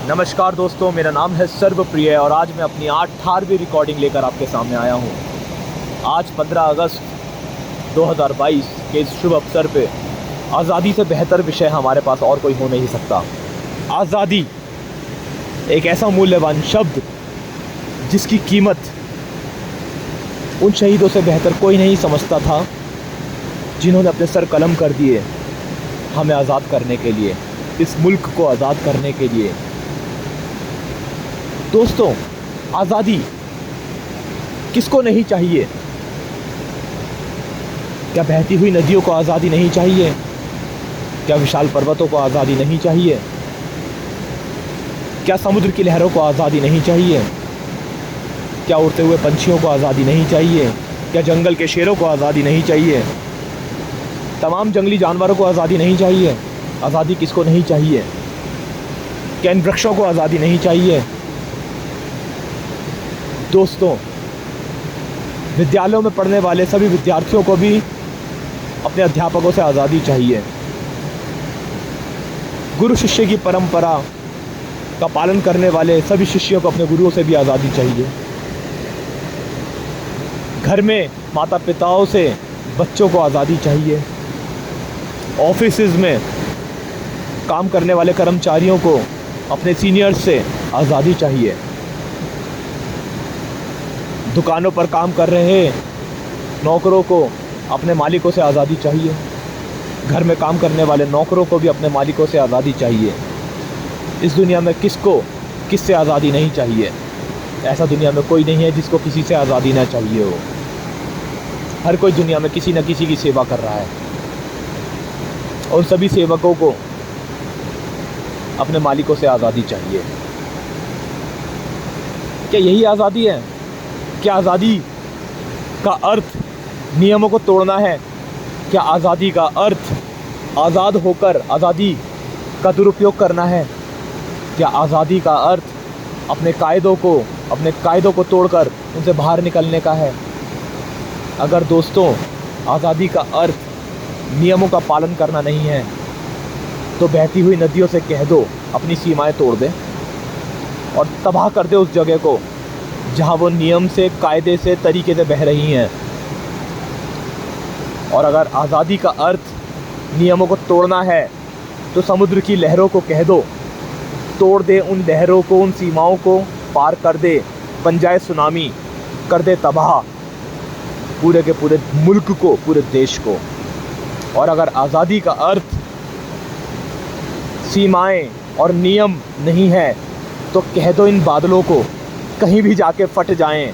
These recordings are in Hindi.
नमस्कार दोस्तों, मेरा नाम है सर्वप्रिय और आज मैं अपनी 18वीं रिकॉर्डिंग लेकर आपके सामने आया हूँ। आज 15 अगस्त 2022 के इस शुभ अवसर पे आज़ादी से बेहतर विषय हमारे पास और कोई हो नहीं सकता। आज़ादी एक ऐसा मूल्यवान शब्द जिसकी कीमत उन शहीदों से बेहतर कोई नहीं समझता था जिन्होंने अपने सर कलम कर दिए हमें आज़ाद करने के लिए, इस मुल्क को आज़ाद करने के लिए। दोस्तों, आज़ादी किसको नहीं चाहिए? क्या बहती हुई नदियों को आज़ादी नहीं चाहिए? क्या विशाल पर्वतों को आज़ादी नहीं चाहिए? क्या समुद्र की लहरों को आज़ादी नहीं चाहिए? क्या उड़ते हुए पंछियों को आज़ादी नहीं चाहिए? क्या जंगल के शेरों को आज़ादी नहीं चाहिए? तमाम जंगली जानवरों को आज़ादी नहीं चाहिए? आज़ादी किसको नहीं चाहिए? क्या इन वृक्षों को आज़ादी नहीं चाहिए? दोस्तों, विद्यालयों में पढ़ने वाले सभी विद्यार्थियों को भी अपने अध्यापकों से आज़ादी चाहिए। गुरु शिष्य की परंपरा का पालन करने वाले सभी शिष्यों को अपने गुरुओं से भी आज़ादी चाहिए। घर में माता पिताओं से बच्चों को आज़ादी चाहिए। ऑफिसेज में काम करने वाले कर्मचारियों को अपने सीनियर्स से आज़ादी चाहिए। दुकानों पर काम कर रहे नौकरों को अपने मालिकों से आज़ादी चाहिए। घर में काम करने वाले नौकरों को भी अपने मालिकों से आज़ादी चाहिए। इस दुनिया में किससे आज़ादी नहीं चाहिए? ऐसा दुनिया में कोई नहीं है जिसको किसी से आज़ादी ना चाहिए हो। हर कोई दुनिया में किसी न किसी की सेवा कर रहा है और सभी सेवकों को अपने मालिकों से आज़ादी चाहिए। क्या यही आज़ादी है? क्या आज़ादी का अर्थ नियमों को तोड़ना है? क्या आज़ादी का अर्थ आज़ाद होकर आज़ादी का दुरुपयोग करना है? क्या आज़ादी का अर्थ अपने कायदों को तोड़कर उनसे बाहर निकलने का है? अगर दोस्तों आज़ादी का अर्थ नियमों का पालन करना नहीं है तो बहती हुई नदियों से कह दो अपनी सीमाएं तोड़ दे और तबाह कर दे उस जगह को जहां वो नियम से, कायदे से, तरीके से बह रही हैं। और अगर आज़ादी का अर्थ नियमों को तोड़ना है तो समुद्र की लहरों को कह दो, तोड़ दे उन लहरों को, उन सीमाओं को पार कर दे, बन जाए सुनामी, कर दे तबाह पूरे के पूरे मुल्क को, पूरे देश को। और अगर आज़ादी का अर्थ सीमाएं और नियम नहीं है तो कह दो इन बादलों को कहीं भी जाके फट जाएं,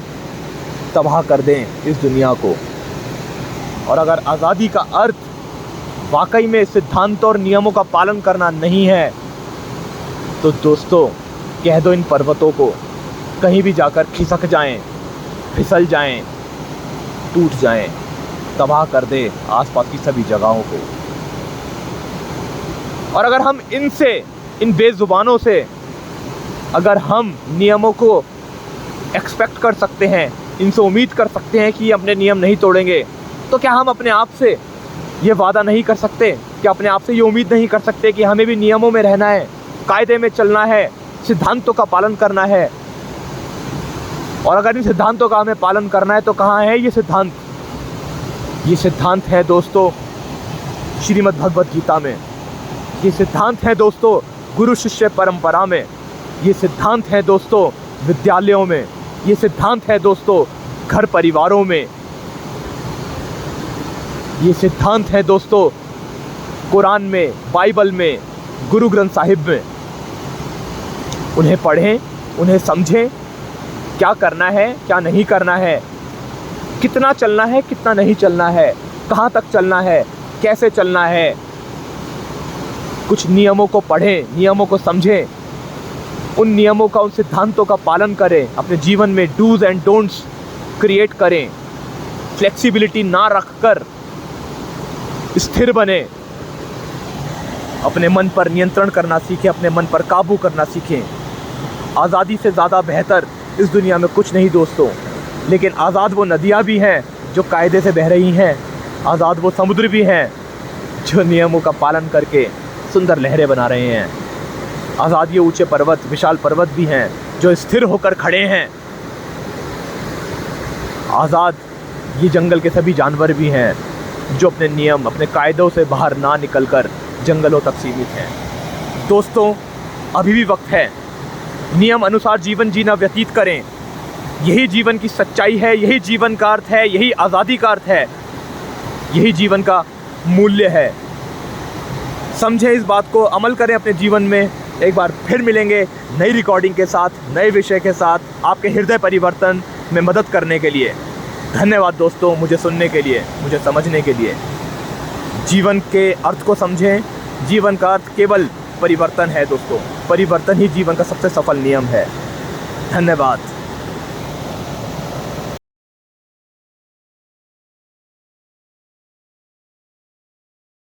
तबाह कर दें इस दुनिया को। और अगर आज़ादी का अर्थ वाकई में सिद्धांतों और नियमों का पालन करना नहीं है तो दोस्तों कह दो इन पर्वतों को कहीं भी जाकर खिसक जाएं, फिसल जाएं, टूट जाएं, तबाह कर दे आसपास की सभी जगहों को। और अगर हम इन बेजुबानों से अगर हम नियमों को एक्सपेक्ट कर सकते हैं, इनसे उम्मीद कर सकते हैं कि ये अपने नियम नहीं तोड़ेंगे, तो क्या हम अपने आप से ये वादा नहीं कर सकते? क्या अपने आप से ये उम्मीद नहीं कर सकते कि हमें भी नियमों में रहना है, कायदे में चलना है, सिद्धांतों का पालन करना है? और अगर इन सिद्धांतों का हमें पालन करना है तो कहाँ है ये सिद्धांत? ये सिद्धांत है दोस्तों श्रीमद् भगवत गीता में। ये सिद्धांत है दोस्तों गुरु शिष्य परंपरा में। ये सिद्धांत है दोस्तों विद्यालयों में। ये सिद्धांत है दोस्तों घर परिवारों में। ये सिद्धांत है दोस्तों कुरान में, बाइबल में, गुरु ग्रंथ साहिब में। उन्हें पढ़ें, उन्हें समझें, क्या करना है, क्या नहीं करना है, कितना चलना है, कितना नहीं चलना है, कहाँ तक चलना है, कैसे चलना है। कुछ नियमों को पढ़ें, नियमों को समझें, उन नियमों का, उन सिद्धांतों का पालन करें, अपने जीवन में डूज एंड डोंट्स क्रिएट करें। फ्लेक्सिबिलिटी ना रखकर स्थिर बने, अपने मन पर नियंत्रण करना सीखें, अपने मन पर काबू करना सीखें। आज़ादी से ज़्यादा बेहतर इस दुनिया में कुछ नहीं दोस्तों। लेकिन आज़ाद वो नदियाँ भी हैं जो कायदे से बह रही हैं, आज़ाद वो समुद्र भी हैं जो नियमों का पालन करके सुंदर लहरें बना रहे हैं। आज़ाद ये ऊंचे पर्वत, विशाल पर्वत भी हैं जो स्थिर होकर खड़े हैं। आज़ाद ये जंगल के सभी जानवर भी हैं जो अपने नियम, अपने कायदों से बाहर ना निकलकर जंगलों तक सीमित हैं। दोस्तों, अभी भी वक्त है, नियम अनुसार जीवन जीना व्यतीत करें। यही जीवन की सच्चाई है, यही जीवन का अर्थ है, यही आज़ादी का अर्थ है, यही जीवन का मूल्य है। समझें इस बात को, अमल करें अपने जीवन में। एक बार फिर मिलेंगे नई रिकॉर्डिंग के साथ, नए विषय के साथ, आपके हृदय परिवर्तन में मदद करने के लिए। धन्यवाद दोस्तों, मुझे सुनने के लिए, मुझे समझने के लिए। जीवन के अर्थ को समझें। जीवन का अर्थ केवल परिवर्तन है दोस्तों। परिवर्तन ही जीवन का सबसे सफल नियम है। धन्यवाद।